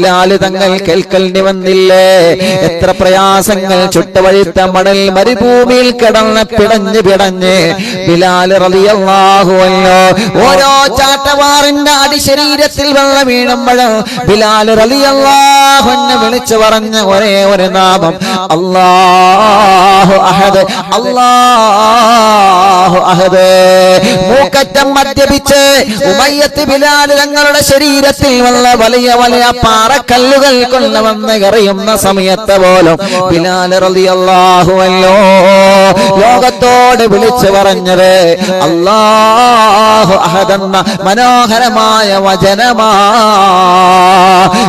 ബിലാല് തങ്ങൾ കേൾക്കേണ്ടി വന്നില്ലേ? എത്ര പ്രയാസങ്ങൾ ചുട്ടുവഴുത്ത മണൽ മരുഭൂമിയിൽ കിടന്ന് പിടഞ്ഞ് ബിലാല് റളിയല്ലാഹു അൻഹു ഓരോ ചാട്ടവാറിന്റെ അടിശരീരത്തിൽ വെള്ളം വീണുമ്പോഴും ബിലാല് റളിയല്ലാഹു അൻഹു വിളിച്ചു പറഞ്ഞ ഒരേ ഒരു നാമം അല്ലാഹു അഹദ്, അല്ലാഹു അഹദ്. മൂക്കറ്റം മദ്യപിച്ച് ഉമയ്യത്ത് ബിലാല് തങ്ങളുടെ ശരീരത്തിൽ വന്ന വലിയ വലിയ പാറക്കല്ലുകൾ കൊണ്ടുവന്ന് എറിയുന്ന സമയത്ത് പോലും ബിലാൽ റളിയല്ലാഹു അൻഹു ലോകത്തോട് വിളിച്ചു പറഞ്ഞത് അല്ലാഹു അഹദ് എന്ന മനോഹരമായ വചനമാ.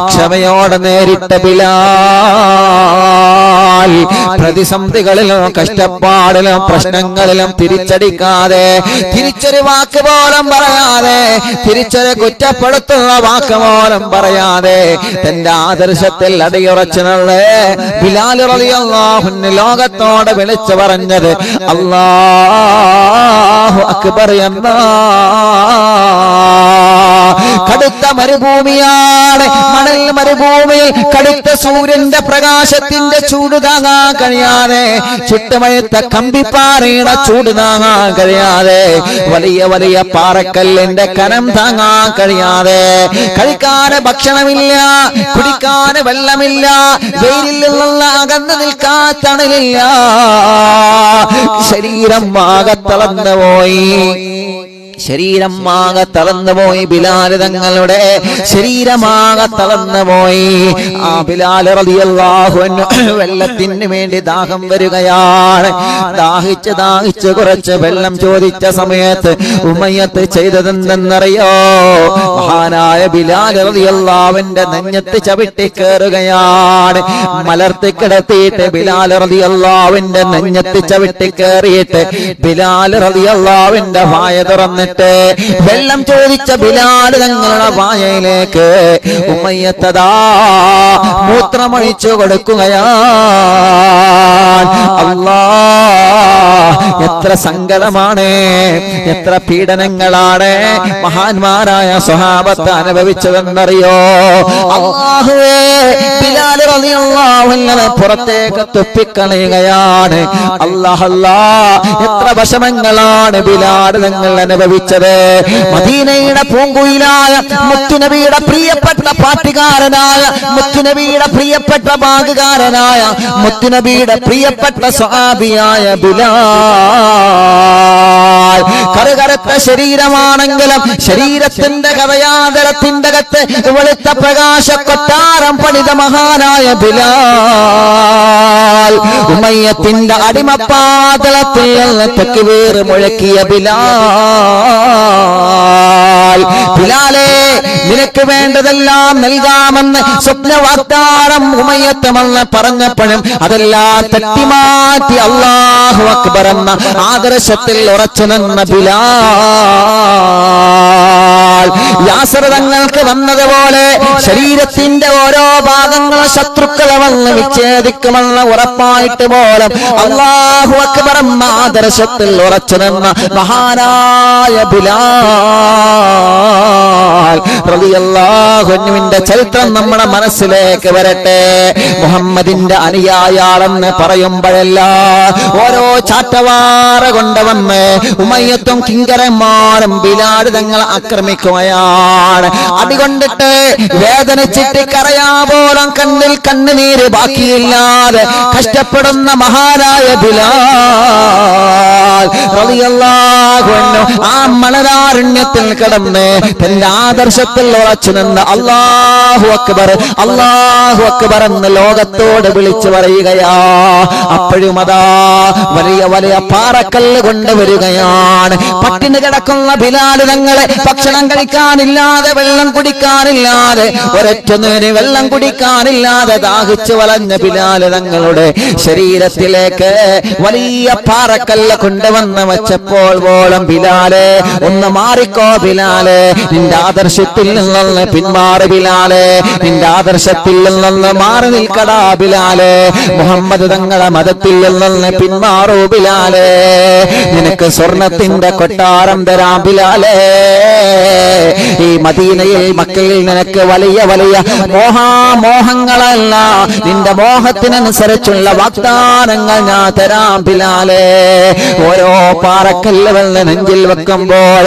ക്ഷമയോടെ നേരിട്ട ബിലാൽ പ്രതിസന്ധികളിലും കഷ്ടപ്പാടിലും പ്രശ്നങ്ങളിലും തിരിച്ചടിക്കാതെ, തിരിച്ചൊരു വാക്ക് പോലും പറയാതെ, തിരിച്ചൊരു കുറ്റപ്പെടുത്തുന്ന വാക്ക് പോലും പറയാതെ തന്റെ ആദർശത്തിൽ അടിയുറച്ചു നിന്ന് ബിലാൽ റളിയല്ലാഹു അൻഹു ലോകത്തോട് വിളിച്ചു പറഞ്ഞത് അല്ലാഹു അക്ബർ എന്ന. കടുത്ത മരുഭൂമിയാണ്, മണൽ മരുഭൂമിയിൽ കടുത്ത സൂര്യന്റെ പ്രകാശത്തിന്റെ ചൂട് താങ്ങാൻ കഴിയാതെ, ചുട്ടുമഴുത്ത കമ്പിപ്പാറയുടെ ചൂട് താങ്ങാൻ കഴിയാതെ, വലിയ വലിയ പാറക്കല്ലിന്റെ കനം താങ്ങാൻ കഴിയാതെ, കഴിക്കാൻ ഭക്ഷണമില്ല, കുടിക്കാൻ വെള്ളമില്ല, വെയിലിൽ നിന്നുള്ള അകന്നു നിൽക്കാൻ തണലില്ല, ശരീരം ആകെ തളർന്നു പോയി. ശരീരമാകെ തളർന്നുപോയി. ബിലാൽ തങ്ങളുടെ ശരീരമാകെ തളർന്നുപോയി. ആ ബിലാൽ റളിയല്ലാഹു അൻഹു വെള്ളത്തിന് വേണ്ടി ദാഹം വരികയാണ്. ദാഹിച്ച് കുറച്ച് വെള്ളം ചോദിച്ച സമയത്ത് ഉമയ്യത്ത് ചെയ്തതെന്തെന്നറിയോ? മഹാനായ ബിലാൽ റളിയല്ലാഹുവിന്റെ നെഞ്ഞത്ത് ചവിട്ടി കയറുകയാണ്. മലർത്തി കിടത്തിയിട്ട് ബിലാൽ റളിയല്ലാഹുവിന്റെ നെഞ്ഞത്ത് ചവിട്ടി കയറിയിട്ട് ബിലാൽ റളിയല്ലാഹുവിന്റെ വായ തുറന്ന് വെള്ളം ചോദിച്ച ബിലാൽ തങ്ങളുടെ വായയിലേക്ക് ഉമയ്യത്തദാ മൂത്രമൊഴിച്ചു കൊടുക്കുകയാണ്. അല്ലാഹ്, എത്ര സങ്കടമാണ്, എത്ര പീഡനങ്ങളാണ് മഹാന്മാരായ സ്വഹാബത്ത് അനുഭവിച്ചതെന്നറിയോ? അല്ലാഹുവേ, ബിലാൽ റളിയല്ലാഹു അൻഹു പുറത്തേക്ക് തുപ്പിക്കളയുകയാണ്. അല്ലാഹ്, എത്ര വിഷമങ്ങളാണ് ബിലാൽ തങ്ങൾ അനുഭവിച്ചത്. മദീനയുടെ പൂങ്കുയിലായ മുത്തുനബിയുടെ പ്രിയപ്പെട്ട പാട്ടുകാരനായ, മുത്തുനബിയുടെ പ്രിയപ്പെട്ട പാട്ടുകാരനായ, മുത്തുനബിയുടെ പ്രിയപ്പെട്ട സ്വഹാബിയായ ബിലാൽ കറുകറുത്ത ശരീരമാണെങ്കിലും ശരീരത്തിന്റെ കവയാതരത്തിന്റെ അകത്ത് വെളുത്ത പ്രകാശ കൊട്ടാരം പണിത മഹാനായ ബിലാൽ ഉമയ്യത്തിന്റെ അടിമപ്പാതളത്തിൽ തക്ബീർ മുഴക്കിയ ബിലാലേ, നിനക്ക് വേണ്ടതെല്ലാം നൽകാമെന്ന് സ്വപ്ന വാഗ്ദാനം ഉമയ്യത്തുമെന്ന് പറഞ്ഞപ്പോഴും അതെല്ലാം തട്ടിമാറ്റി അല്ലാഹു അക്ബർ എന്ന ആദർശത്തിൽ ഉറച്ചു നിന്ന ബിലാൽ യാസർ തങ്ങൾക്ക് വന്നതുപോലെ ശരീരത്തിന്റെ ഓരോ ഭാഗങ്ങളും ശത്രുക്കളെ വന്ന് വിച്ഛേദിക്കുമെന്ന് ഉറപ്പായിട്ട് പോലും അല്ലാഹു അക്ബർ എന്ന ആദർശത്തിൽ ഉറച്ചു നിന്ന മഹാനായ ബിലാൽ റളിയല്ലാഹു അൻഹുവിന്റെ ചരിത്രം നമ്മുടെ മനസ്സിലേക്ക് വരട്ടെ. മുഹമ്മദിന്റെ അനുയായിയാളെന്ന് പറയുമ്പോഴല്ല ഓരോ ചാട്ടവാറ കൊണ്ടുവന്ന് ഉമയ്യത്തും കിങ്കരന്മാരും ബിലാൽ തങ്ങളെ ആക്രമിക്കുകയാണ്. അടികൊണ്ടിട്ട് വേദനിച്ചിട്ട് കരയാ പോലും കണ്ണിൽ കണ്ണുനീര് ബാക്കിയില്ലാതെ കഷ്ടപ്പെടുന്ന മഹാനായ ബിലാൽ റളിയല്ലാഹു അൻഹു ആ മണലാരണ്യത്തിൽ കിടന്ന് തന്റെ ആദർശത്തിൽ ഉറച്ചു നിന്ന് അല്ലാഹു അക്ബർ, അല്ലാഹു അക്ബർ എന്ന് ലോകത്തോട് വിളിച്ചു പറയുകയാ. അപ്പോഴും അതാ വലിയ വലിയ പാറക്കല്ല് കൊണ്ടുവരികയാണ്. പട്ടിണി കിടക്കുന്ന ബിലാൽ തങ്ങളെ ഭക്ഷണം കഴിക്കാനില്ലാതെ, വെള്ളം കുടിക്കാനില്ലാതെ, ഒരൊറ്റ നേരം വെള്ളം കുടിക്കാനില്ലാതെ ദാഹിച്ചു വലഞ്ഞ ബിലാൽ തങ്ങളുടെ ശരീരത്തിലേക്ക് വലിയ പാറക്കല്ല് കൊണ്ടുവന്ന് വെച്ചപ്പോൾ പോലും ബിലാലെ, ഒന്ന് മാറിക്കോ ബിലാലെ, നിന്റെ ആദർശത്തിൽ നിന്ന് പിന്മാറി ബിലാലെ, നിന്റെ ആദർശത്തിൽ നിന്ന് മാറി നിൽക്കടാ ബിലാലെ, മുഹമ്മദ് തങ്ങളെ മതത്തിൽ നിന്ന് പിന്മാറൂ ബിലാലെ, നിനക്ക് സ്വർണത്തിന്റെ കൊട്ടാരം തരാം ബിലാലെ. ഈ മദീനയിൽ മക്കയിൽ നിനക്ക് വലിയ വലിയ മോഹങ്ങളല്ല, നിന്റെ മോഹത്തിനനുസരിച്ചുള്ള വാഗ്ദാനങ്ങൾ ഞാൻ തരാം ബിലാലേ. ഓരോ പാറക്കല്ലുകൾ നെഞ്ചിൽ വെക്കുമ്പോൾ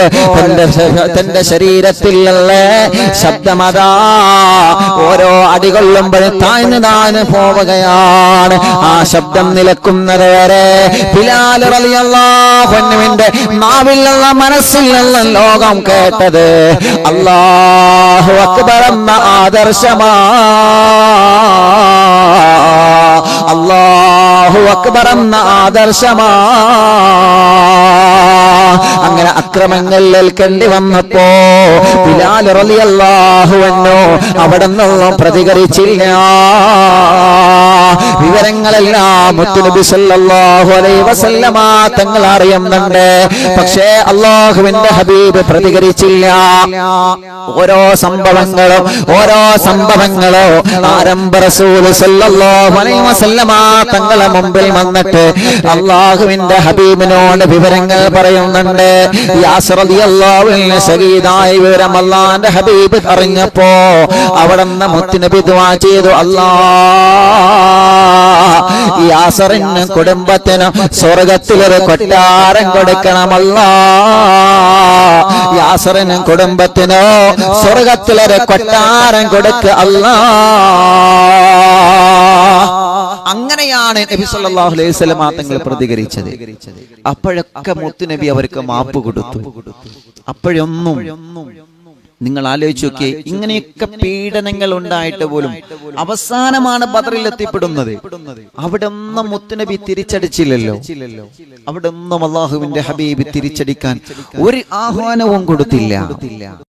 തന്റെ ശരീരത്തിലുള്ള ശബ്ദമതാ ഓരോ അടികൊള്ളുമ്പോഴും താഴ്ന്നു പോവുകയാണ്. ആ ശബ്ദം നിലക്കുന്നത് വരെ ബിലാൽ റളിയല്ലാഹു അൻഹുവിന്റെ നാവിലുള്ള മനസ്സിലുള്ള ലോകം കേട്ടത് അല്ലാഹു അക്ബർ എന്ന ആദർശമാ, അല്ലാഹു അക്ബർ എന്ന ആദർശമാ. അങ്ങനെ അക്രമങ്ങൾ ഏൽക്കേണ്ടി വന്നപ്പോ ബിലാൽ റളിയല്ലാഹു അൻഹു അവിടെ നിന്നും പ്രതികരിച്ചില്ല. വിവരങ്ങളെല്ലാം മുത്തുനബി സല്ലല്ലാഹു അലൈഹി വസല്ലമ തങ്ങൾ അറിയുന്നുണ്ട്. പക്ഷേ അല്ലാഹുവിന്റെ ഹബീബ് പ്രതികരിച്ചില്ല. ഓരോ സംഭവങ്ങളും ആരംഭ റസൂൽ സല്ലല്ലാഹു അലൈഹി വസല്ലമ തങ്ങളെ മുമ്പിൽ വന്നിട്ട് അല്ലാഹുവിന്റെ ഹബീബിനോട് വിവരങ്ങൾ പറയുന്നുണ്ട്. യാസിർ റളിയല്ലാഹു അൻഹു ശഹീദായ വിവരം അല്ലാഹുവിന്റെ ഹബീബ് അറിഞ്ഞപ്പോ അവിടുന്ന് മുത്തുനബി ദുആ ചെയ്തു, യാസറിന് കുടുംബത്തിന് സ്വർഗത്തിലൊരു കൊട്ടാരം കൊടുക്കണമല്ലാ, യാസറിന് കുടുംബത്തിനോ സ്വർഗത്തിലൊരു കൊട്ടാരം കൊടുക്ക അല്ലാ. അങ്ങനെയാണ് നബി സല്ലല്ലാഹു അലൈഹി വസല്ലം തങ്ങൾ പ്രതികരിച്ചത്. അപ്പോഴൊക്കെ മുത്തുനബി അവർക്ക് മാപ്പ് കൊടുത്തു. അപ്പോഴൊന്നും നിങ്ങൾ ആലോചിച്ച് നോക്കിയേ, ഇങ്ങനെയൊക്കെ പീഡനങ്ങൾ ഉണ്ടായിട്ട് പോലും അവസാനമാണ് ബദറിൽ എത്തിപ്പെടുന്നത്. അവിടെ ഒന്നും മുത്തുനബി തിരിച്ചടിച്ചില്ലല്ലോ. അവിടെ ഒന്നും അല്ലാഹുവിന്റെ ഹബീബ് തിരിച്ചടിക്കാൻ ഒരു ആഹ്വാനവും കൊടുത്തില്ല.